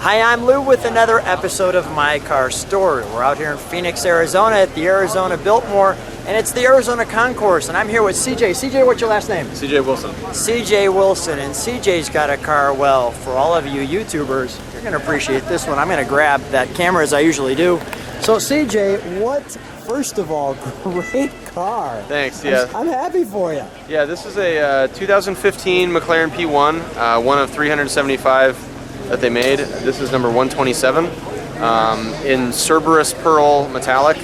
Hi, I'm Lou with another episode of My Car Story. We're out here in Phoenix, Arizona at the Arizona Biltmore, and it's the Arizona Concours, and I'm here with CJ. CJ, what's your last name? CJ Wilson. CJ Wilson, and CJ's got a car. Well, for all of you YouTubers, you're going to appreciate this one. I'm going to grab that camera as I usually do. So CJ, first of all, great car. Thanks, yeah. I'm happy for you. Yeah, this is a 2015 McLaren P1, one of 375 that they made. This is number 127 in Cerberus pearl metallic,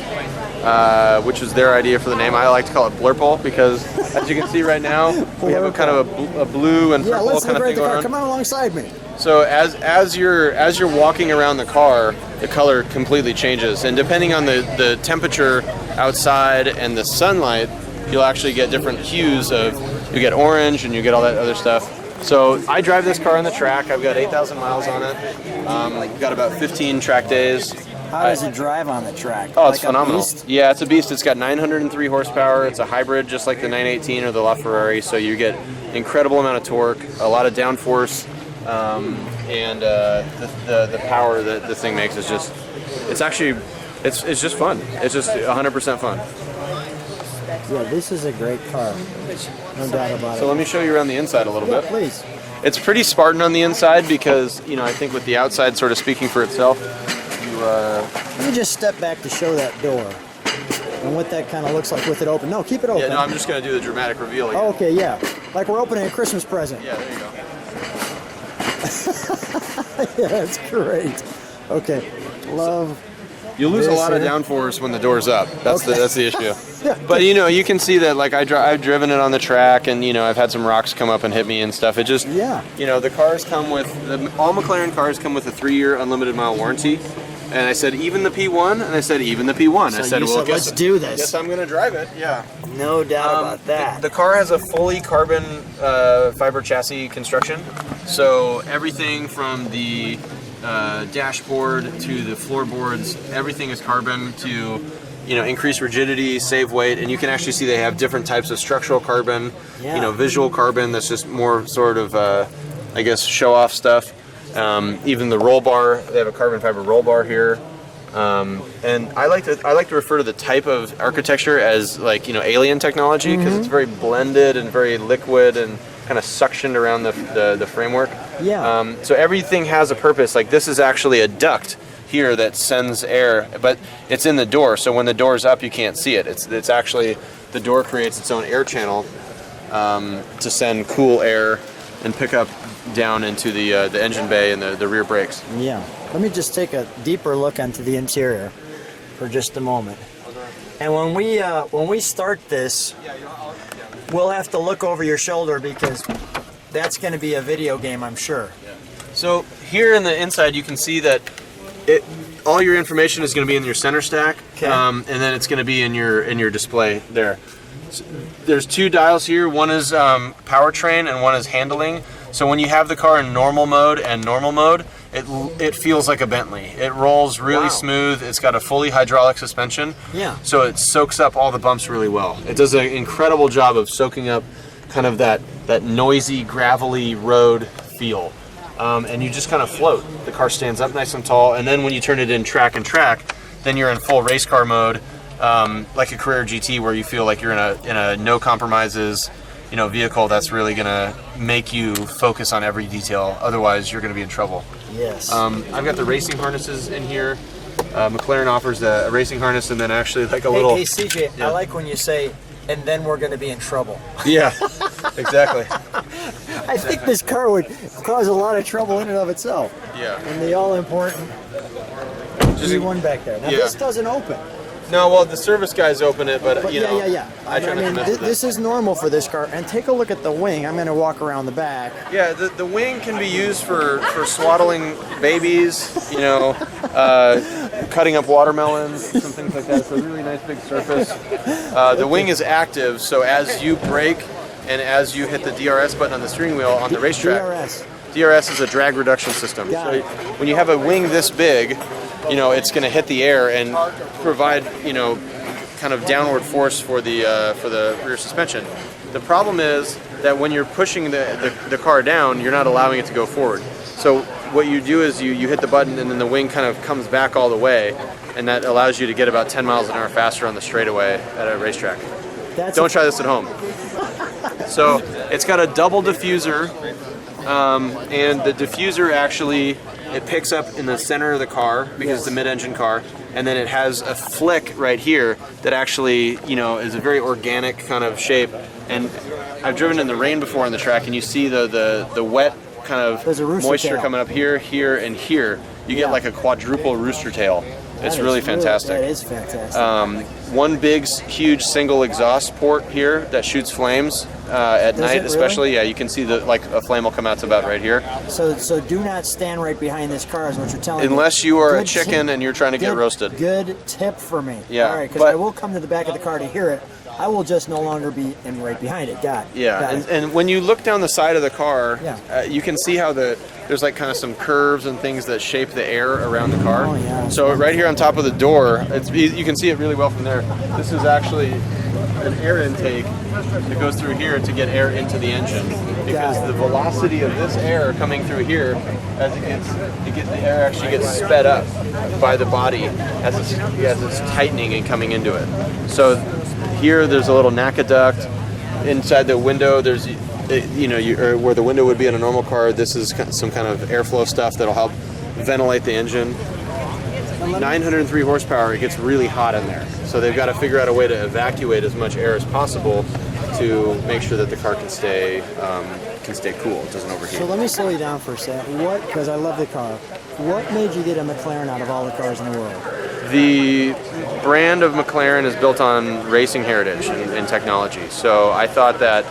which was their idea for the name. I like to call it Blurple because, as you can see right now, we have a kind of a blue and purple kind of thing going on. Come on alongside me. So as you're walking around the car, the color completely changes, and depending on the temperature outside and the sunlight, you'll actually get different hues of. You get orange and you get all that other stuff. So I drive this car on the track. I've got 8,000 miles on it. I've got about 15 track days. How does it drive on the track? Oh, it's phenomenal. Yeah, it's a beast. It's got 903 horsepower. It's a hybrid, just like the 918 or the LaFerrari. So you get incredible amount of torque, a lot of downforce, and the power that this thing makes is just. It's just fun. It's just 100% fun. Yeah, this is a great car. No doubt about it. So let me show you around the inside a little bit. Please. It's pretty Spartan on the inside because, I think with the outside sort of speaking for itself, Let me just step back to show that door and what that kind of looks like with it open. No, keep it open. Yeah, no, I'm just going to do the dramatic reveal again. Oh, okay, yeah. Like we're opening a Christmas present. Yeah, there you go. Yeah, that's great. Okay, love. You lose a lot of downforce when the door's up. That's the issue. But you can see that like I've driven it on the track, and I've had some rocks come up and hit me and stuff. It just the cars come with all McLaren cars come with a 3-year unlimited mile warranty. And I said even the P1, and I said even the P1. So I said, well, let's do this. Yes, I'm going to drive it. Yeah. No doubt about that. The car has a fully carbon fiber chassis construction, so everything from the dashboard to the floorboards, everything is carbon to increase rigidity, save weight, and you can actually see they have different types of structural carbon, visual carbon that's just more sort of I guess show off stuff. Even the roll bar, they have a carbon fiber roll bar here, and I like to refer to the type of architecture as like alien technology because it's very blended and very liquid and kind of suctioned around the framework. Yeah. So everything has a purpose. Like this is actually a duct here that sends air, but it's in the door. So when the door's up, you can't see it. It's actually the door creates its own air channel to send cool air and pick up down into the engine bay and the rear brakes. Yeah. Let me just take a deeper look onto the interior for just a moment. And when we start this, we'll have to look over your shoulder because that's going to be a video game, I'm sure. So here in the inside, you can see that all your information is going to be in your center stack, and then it's going to be in your display there. So there's 2 dials here. One is powertrain and one is handling. So when you have the car in normal mode and normal mode, it feels like a Bentley. It rolls really smooth. It's got a fully hydraulic suspension. Yeah. So it soaks up all the bumps really well. It does an incredible job of soaking up kind of that noisy, gravelly road feel. And you just kind of float. The car stands up nice and tall, and then when you turn it in track and track, then you're in full race car mode, like a Carrera GT, where you feel like you're in a no compromises, vehicle that's really gonna make you focus on every detail. Otherwise, you're gonna be in trouble. Yes. I've got the racing harnesses in here. McLaren offers a racing harness and then actually like a little. Hey CJ, I like when you say, and then we're going to be in trouble. Yeah, exactly. I think this car would cause a lot of trouble in and of itself. Yeah. And the all-important G1 back there. Now this doesn't open. No, well, the service guys open it, but yeah. I mean, this is normal for this car. And take a look at the wing. I'm going to walk around the back. Yeah, the wing can be used for swaddling babies, cutting up watermelons, some things like that. It's a really nice big surface. The wing is active, so as you brake and as you hit the DRS button on the steering wheel on the racetrack. DRS is a drag reduction system. So when you have a wing this big, it's going to hit the air and provide, kind of downward force for the rear suspension. The problem is that when you're pushing the car down, you're not allowing it to go forward. So what you do is you hit the button and then the wing kind of comes back all the way, and that allows you to get about 10 miles an hour faster on the straightaway at a racetrack. Don't try this at home. So it's got a double diffuser, and the diffuser actually, it picks up in the center of the car because it's a mid-engine car, and then it has a flick right here that actually, you know, is a very organic kind of shape. And I've driven in the rain before on the track, and you see the wet kind of moisture coming up here, here, and here. You get like a quadruple rooster tail. It's really fantastic. That is fantastic. One big, huge single exhaust port here that shoots flames at night, especially. Yeah, you can see like a flame will come out to about right here. So do not stand right behind this car, is what you're telling me. Unless you are a chicken and you're trying to get roasted. Good tip for me. Yeah. All right, because I will come to the back of the car to hear it. I will just no longer be in right behind it. Got it. Yeah, and when you look down the side of the car, you can see how there's like kind of some curves and things that shape the air around the car. Oh, yeah. So right here on top of the door, you can see it really well from there. This is actually an air intake that goes through here to get air into the engine, because the velocity of this air coming through here, as the air actually gets sped up by the body as it's tightening and coming into it. So here there's a little NACA duct. Inside the window there's, or where the window would be in a normal car, this is some kind of airflow stuff that'll help ventilate the engine. 903 horsepower, it gets really hot in there. So they've got to figure out a way to evacuate as much air as possible to make sure that the car can stay cool, it doesn't overheat. So let me slow you down for a second. Because I love the car. What made you get a McLaren out of all the cars in the world? The brand of McLaren is built on racing heritage and technology. So I thought that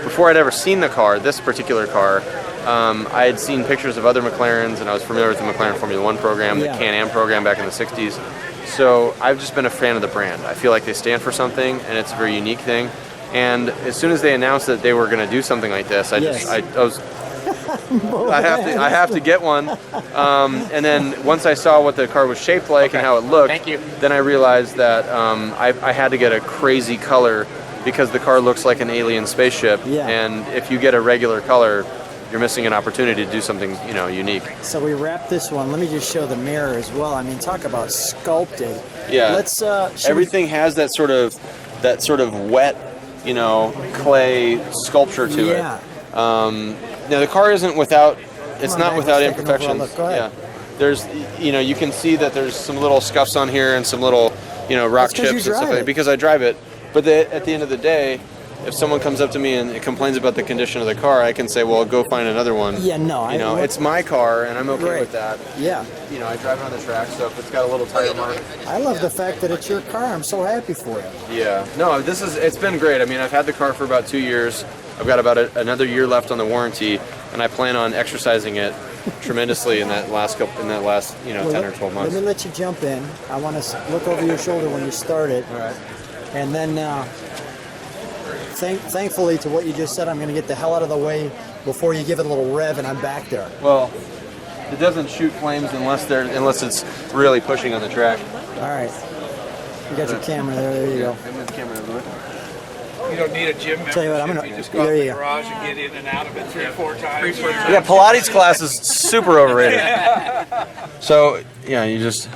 before I'd ever seen the car, this particular car, I had seen pictures of other McLarens, and I was familiar with the McLaren Formula One program, the Can-Am program back in the 60s. So I've just been a fan of the brand. I feel like they stand for something, and it's a very unique thing. And as soon as they announced that they were going to do something like this, I have to get one. And then once I saw what the car was shaped like and how it looked, then I realized that I had to get a crazy color, because the car looks like an alien spaceship. And if you get a regular color, you're missing an opportunity to do something, unique. So we wrap this one. Let me just show the mirror as well. I mean, talk about sculpted. Yeah. Let's. Everything has that sort of wet, clay sculpture to it. Now the car isn't without. It's not without imperfections. Yeah. There's, you can see that there's some little scuffs on here and some little, rock chips and stuff like that, because I drive it. But at the end of the day, if someone comes up to me and complains about the condition of the car, I can say, well, go find another one. Yeah, no. It's my car, and I'm okay with that. Yeah. I drive it on the track, so if it's got a little tire mark. I love the fact that it's your car. I'm so happy for you. Yeah. No, it's been great. I mean, I've had the car for about 2 years. I've got about another year left on the warranty, and I plan on exercising it tremendously in that last 10 or 12 months. Let me let you jump in. I want to look over your shoulder when you start it. All right. And then, thankfully to what you just said, I'm going to get the hell out of the way before you give it a little rev, and I'm back there. Well, it doesn't shoot flames unless it's really pushing on the track. All right. You got your camera there. There you go. The camera over there. You don't need a gym membership. Tell you what, I'm gonna. You just go out to the garage and get in and out of it 3-4 times. Yeah, Pilates class is super overrated. So you just.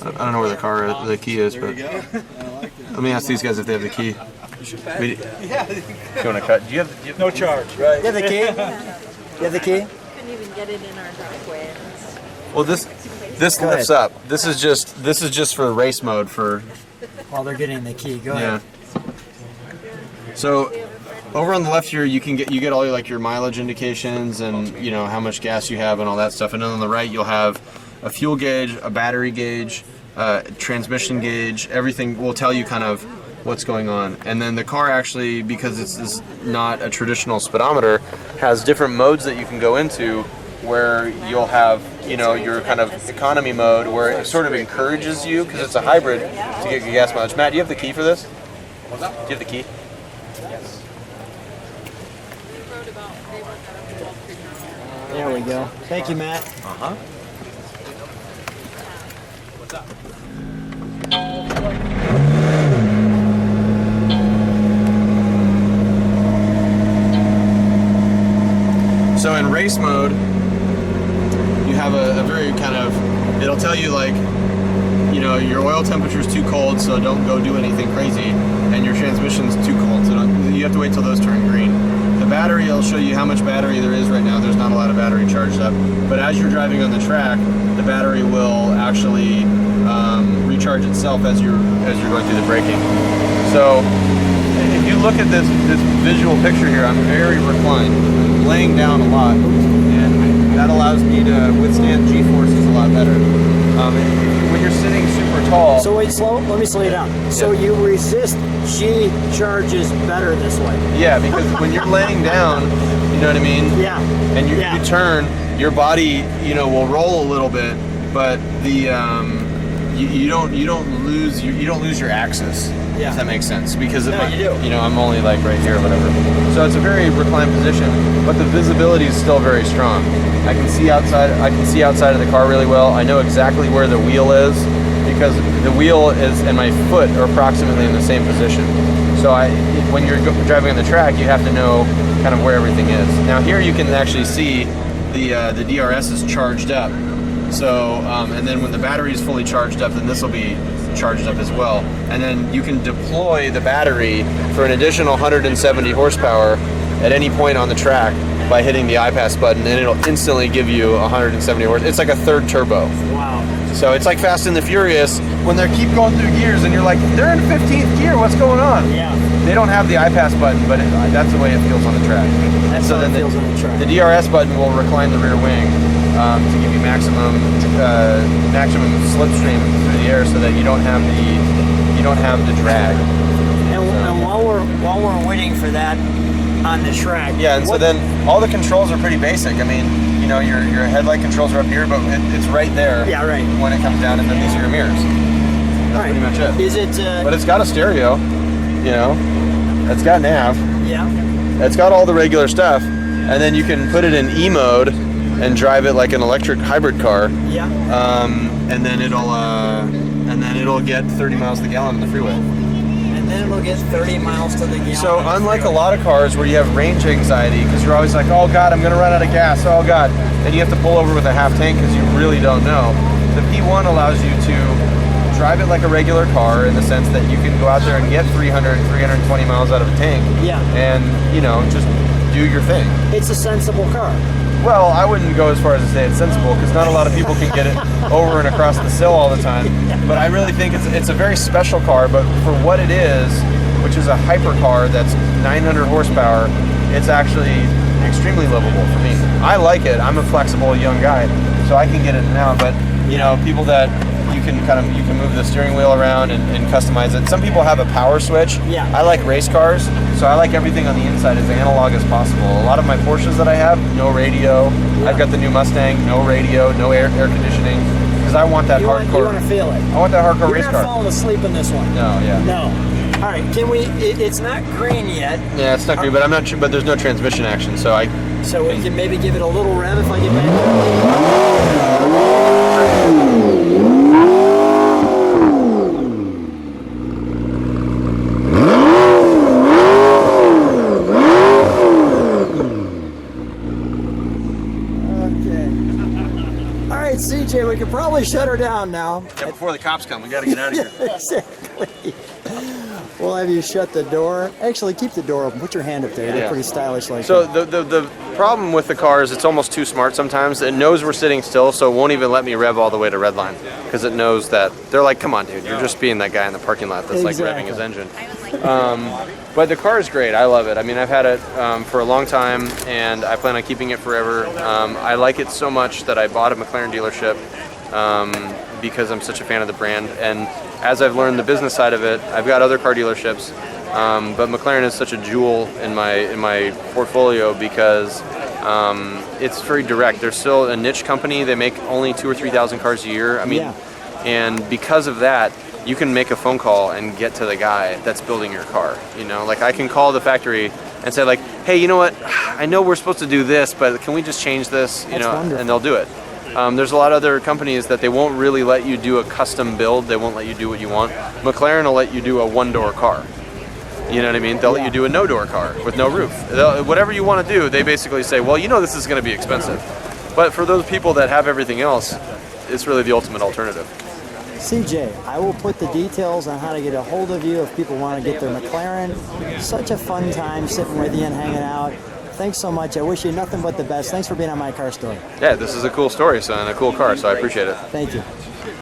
I don't know where the key is, but let me ask these guys if they have the key. You want to cut? Do you have No charge, right? You have the key? You have the key? Couldn't even get it in our driveway. Well, this lifts up. This is just for race mode for. While they're getting the key, go ahead. So, over on the left here, you get all your mileage indications and how much gas you have and all that stuff. And then on the right, you'll have a fuel gauge, a battery gauge, transmission gauge. Everything will tell you kind of what's going on. And then the car actually, because it's not a traditional speedometer, has different modes that you can go into, where you'll have your kind of economy mode, where it sort of encourages you, because it's a hybrid, to get your gas mileage. Matt, do you have the key for this? What's that? Do you have the key? There we go. Thank you, Matt. Uh-huh. What's up? So in race mode, you have a very kind of, it'll tell you like, you know, your oil temperature is too cold, so don't go do anything crazy, and your transmission's too cold, so you have to wait till those turn green. The battery will show you how much battery there is right now. There's not a lot of battery charged up, but as you're driving on the track, the battery will actually recharge itself as you're going through the braking. So if you look at this visual picture here, I'm very reclined. I'm laying down a lot, and that allows me to withstand G-forces a lot better. When you're sitting super tall. So wait, let me slow you down. So you resist G charges better this way. Yeah, because when you're laying down, you know what I mean? Yeah. And you turn, your body, you know, will roll a little bit, but the you don't lose your axis. Yeah. If that makes sense, because if you do. you know, I'm only like right here or whatever. So it's a very reclined position, but the visibility is still very strong. I can see outside of the car really well. I know exactly where the wheel is because the wheel is and my foot are approximately in the same position. So when you're driving on the track, you have to know kind of where everything is. Now here you can actually see the DRS is charged up. So and then when the battery is fully charged up, then this will be charged up as well, and then you can deploy the battery for an additional 170 horsepower at any point on the track by hitting the iPass button, and it'll instantly give you 170 horsepower. It's like a third turbo. Wow. So it's like Fast and the Furious when they keep going through gears and you're like, they're in 15th gear, what's going on? Yeah. They don't have the iPass button, but that's the way it feels on the track. That's so how then it feels on the track. The DRS button will recline the rear wing to give you maximum slipstream through the air, so that you don't have the drag. And while we're waiting for that on the track. Yeah, and so then all the controls are pretty basic. I mean, you know, your headlight controls are up here, but it's right there. Yeah, right. When it comes down, and then these are your mirrors. That's pretty much it. Is it? But it's got a stereo. You know, it's got nav. Yeah. It's got all the regular stuff, and then you can put it in E mode and drive it like an electric hybrid car. Yeah. And then it'll get 30 miles to the gallon on the freeway. And then it'll get 30 miles to the gallon. So unlike a lot of cars where you have range anxiety because you're always like, oh God, I'm gonna run out of gas, oh God, and you have to pull over with a half tank because you really don't know. The P1 allows you to drive it like a regular car in the sense that you can go out there and get 300, 320 miles out of a tank. Yeah. And, you know, just do your thing. It's a sensible car. Well, I wouldn't go as far as to say it's sensible because not a lot of people can get it over and across the sill all the time. But I really think it's a very special car, but for what it is, which is a hypercar that's 900 horsepower, it's actually extremely livable for me. I like it. I'm a flexible young guy, so I can get it now, but you know, people that you can move the steering wheel around and customize it. Some people have a power switch. Yeah. I like race cars, so I like everything on the inside as analog as possible. A lot of my Porsches that I have, no radio. Yeah. I've got the new Mustang, no radio, no air conditioning, because I want that hardcore. You want to feel it. I want that hardcore race car. You're not falling asleep in this one. No, yeah. No. All right, can we? It's not green yet. Yeah, it's not green, but I'm not sure. But there's no transmission action, so I. So we can maybe give it a little rev if I get back there. CJ, we could probably shut her down now. Yeah, before the cops come, we got to get out of here. Exactly. We'll have you shut the door. Actually, keep the door open. Put your hand up there. They're pretty stylish like so that. the problem with the car is it's almost too smart sometimes. It knows we're sitting still, so it won't even let me rev all the way to Redline because it knows that they're like, come on, dude, you're just being that guy in the parking lot that's like revving his engine. But the car is great. I love it. I mean, I've had it for a long time, and I plan on keeping it forever. I like it so much that I bought a McLaren dealership because I'm such a fan of the brand. And as I've learned the business side of it, I've got other car dealerships, but McLaren is such a jewel in my portfolio because it's very direct. They're still a niche company. They make only 2,000 or 3,000 cars a year. I mean, and because of that, you can make a phone call and get to the guy that's building your car. You know, like I can call the factory and say like, hey, you know what? I know we're supposed to do this, but can we just change this? You know, and they'll do it. There's a lot of other companies that they won't really let you do a custom build. They won't let you do what you want. McLaren will let you do a one-door car. You know what I mean? They'll let you do a no-door car with no roof. Whatever you want to do, they basically say, well, you know this is going to be expensive. But for those people that have everything else, it's really the ultimate alternative. CJ, I will put the details on how to get a hold of you if people want to get their McLaren. Such a fun time sitting with you and hanging out. Thanks so much. I wish you nothing but the best. Thanks for being on My Car Story. Yeah, this is a cool story, son, and a cool car, so I appreciate it. Thank you.